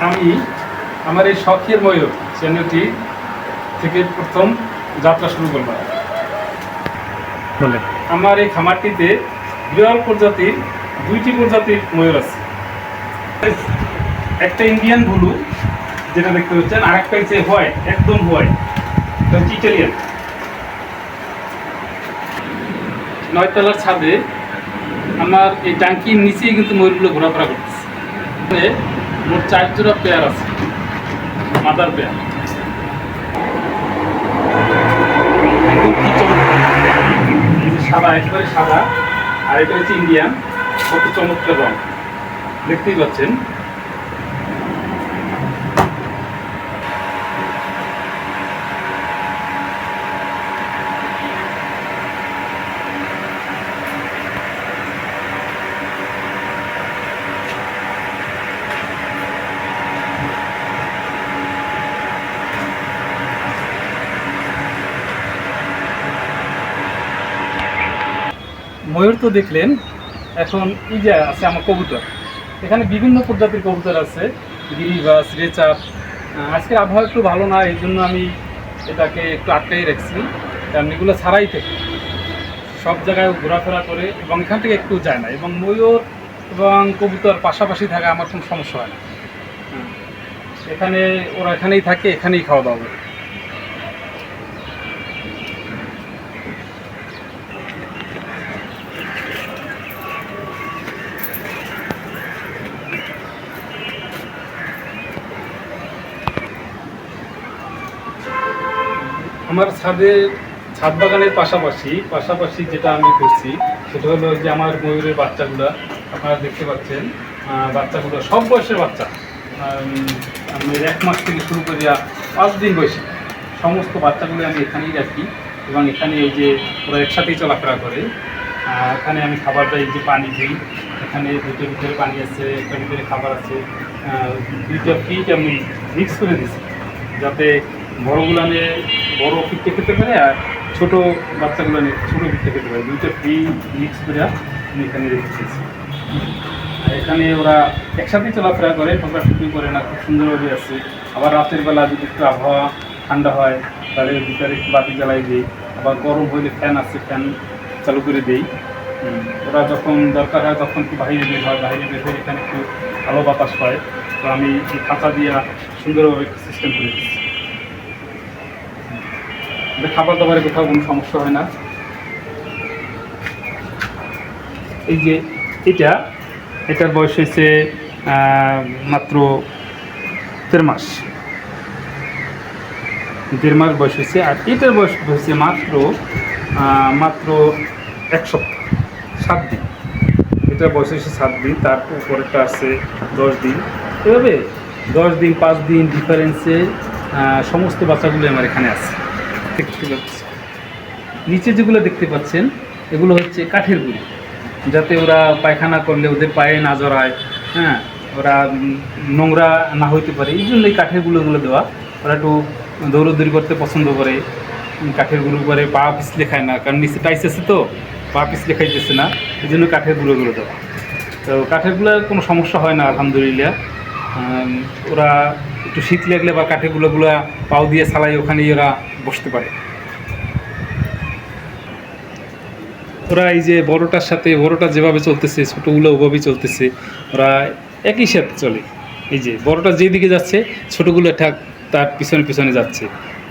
আমি আমার এই শখের ময়ূর চ্যানেলটি থেকে প্রথম যাত্রা শুরু করলাম। বলে আমার এই খামারটিতে বিরল প্রজাতির 2টি প্রজাতির ময়ূর আছে। একটা ইন্ডিয়ান ব্লু যেটা দেখতে পাচ্ছেন, আর একটা হচ্ছে হোয়াইট, একদম হোয়াইট, এটা হচ্ছে ইটালিয়ান। 9 তলার ছাদে আমার এই ট্যাঙ্কির নিচেই কিন্তু ময়ূরগুলো ঘোরাফেরা করতেছে। মোট 4 জোড়া পেয়ার আছে, মাদার পেয়ার। সাদা, একেবারে সাদা, আর এটা হচ্ছে ইন্ডিয়ান। কত চমৎকার রং দেখতেই পাচ্ছেন। ময়ূর তো দেখলেন, এখন এই যে আছে আমার কবুতর। এখানে বিভিন্ন প্রজাতির কবুতর আছে, গিরিবাস, রেচাপ। আজকের আবহাওয়া একটু ভালো না, এই জন্য আমি এটাকে একটু আটকাই রাখছি, কারণ এগুলো ছাড়াই থেকে সব জায়গায় ঘোরাফেরা করে এবং এখান থেকে একটু যায় না। এবং ময়ূর এবং কবুতর পাশাপাশি থাকা আমার কোনো সমস্যা হয় না। এখানে ওরা এখানেই থাকে, এখানেই খাওয়া দাওয়া করে। আমার ছাদ বাগানের পাশাপাশি যেটা আমি করছি সেটা হলো যে আমার ময়ূরের বাচ্চাগুলো আপনারা দেখতে পাচ্ছেন। বাচ্চাগুলো সব বয়সের বাচ্চা, আমি 1 মাস থেকে শুরু করিয়া 5 দিন বয়সী সমস্ত বাচ্চাগুলো আমি এখানেই রাখি। এবং এখানে এই যে ওরা একসাথেই চলাফেরা করে। এখানে আমি খাবার দেই, যে পানি দিই। এখানে 2টোর ভিতরে পানি আছে, একটার ভিতরে খাবার আছে। 2টা ফিট আমি মিক্স করে দিচ্ছি, যাতে বড়গুলো নিয়ে বড় ফিটে খেতে পারে আর ছোটো বাচ্চাগুলো নিয়ে ছোটো ফিটে খেতে পারে। 2টা ফিট মিক্স করে আমি এখানে রেখেছি। আর এখানে ওরা একসাথেই চলাফেরা করে, ঠোকরাঠুকরি করে না, খুব সুন্দরভাবে আছে। আবার রাতের বেলা যদি একটু আবহাওয়া ঠান্ডা হয় তাহলে ভিতরে একটু বাতি জ্বালাই দিই। আবার গরম হইলে ফ্যান আছে, ফ্যান চালু করে দিই। ওরা যখন দরকার হয় তখন একটু বাইরে বের হয়, বাইরে বের হয়ে এখানে একটু ভালো বাতাস পায়। তো আমি এই খাঁচা দিয়ে সুন্দরভাবে একটু সিস্টেম করে দিচ্ছি। খাবার দাবারে কোথাও কোনো সমস্যা হয় না। এই যে এটার বয়স হয়েছে মাত্র 1.5 মাস, 1.5 মাস বয়স হয়েছে। আর এটার বয়স হয়েছে মাত্র 1 সপ্তাহ, 7 দিন। এটার বয়স হয়েছে 7 দিন, তার উপরেরটা আছে 10 দিন। এভাবে 10 দিন 5 দিন ডিফারেন্সে সমস্ত বাচ্চাগুলো আমার এখানে আছে। দেখতে পাচ্ছি নিচে যেগুলো দেখতে পাচ্ছেন, এগুলো হচ্ছে কাঠের গুঁড়ি, যাতে ওরা পায়খানা করলে ওদের পায়ে না জড়ায়, ওরা নোংরা না হইতে পারে, এই জন্য এই কাঠের গুঁড়োগুলো দেওয়া। ওরা একটু দৌড়দৌড়ি করতে পছন্দ করে, কাঠের গুঁড়ো করে, পা পিছলে খায় না, কারণ নিচে টাইস আছে তো, পা পিছলে খাইতেছে না, এই জন্য কাঠের গুঁড়োগুলো দেওয়া। তো কাঠের গুঁড়ো কোনো সমস্যা হয় না আলহামদুলিল্লাহ। ওরা একটু শীত লাগলে বা কাঠের গুঁড়োগুলো পাও দিয়ে সালাই ওখানেই ওরা বসতে পারে। ওরা এই যে বড়টা যেভাবে চলতেছে, ছোটোগুলো ওভাবেই চলতেছে, ওরা একই সাথে চলে। এই যে বড়টা যেদিকে যাচ্ছে ছোটোগুলো তার পিছনে যাচ্ছে।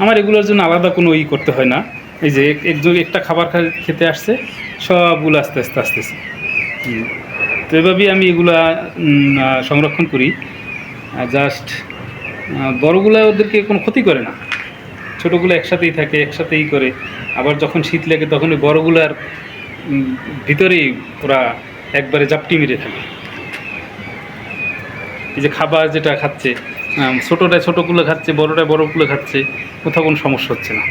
আমার এগুলোর জন্য আলাদা কোনো করতে হয় না। এই যে একটা খাবার খেতে আসছে, সবগুলো আস্তে আসতেছে। তো এভাবেই আমি এগুলা সংরক্ষণ করি। জাস্ট বড়গুলো ওদেরকে কোনো ক্ষতি করে না, ছোটোগুলো একসাথেই থাকে, একসাথেই করে। আবার যখন শীত লাগে তখন ওই বড়গুলার ভিতরেই ওরা একবারে জাপটি মেরে থাকে। এই যে খাবার যেটা খাচ্ছে, ছোটোটায় ছোটোগুলো খাচ্ছে, বড়োটায় বড়োগুলো খাচ্ছে, কোথাও কোনো সমস্যা হচ্ছে না।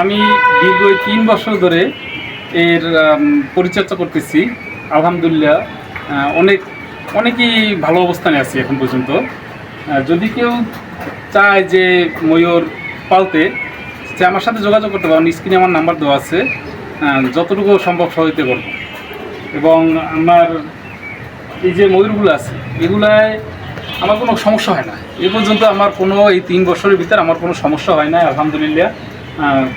আমি দীর্ঘ 3 বছর ধরে এর পরিচর্যা করতেছি। আলহামদুলিল্লাহ অনেকেই ভালো অবস্থানে আছি এখন পর্যন্ত। যদি কেউ চায় যে ময়ূর পালতে, যে আমার সাথে যোগাযোগ করতে পারেন, স্ক্রিনে আমার নাম্বার দেওয়া আছে, যতটুকু সম্ভব সহযোগিতা করব। এবং আমার এই যে ময়ূরগুলো আছে এগুলায় আমার কোনো সমস্যা হয় না, এ পর্যন্ত আমার কোনো, এই 3 বছরের ভিতরে আমার কোনো সমস্যা হয় না আলহামদুলিল্লাহ।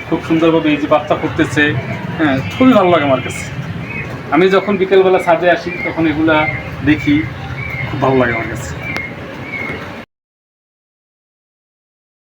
খুব সুন্দরভাবে এই যে বাচ্চা করতেছে, হ্যাঁ খুবই ভালো লাগে আমার কাছে। আমি যখন বিকেলবেলা ছাদে আসি তখন এগুলা দেখি, খুব ভালো লাগে আমার কাছে।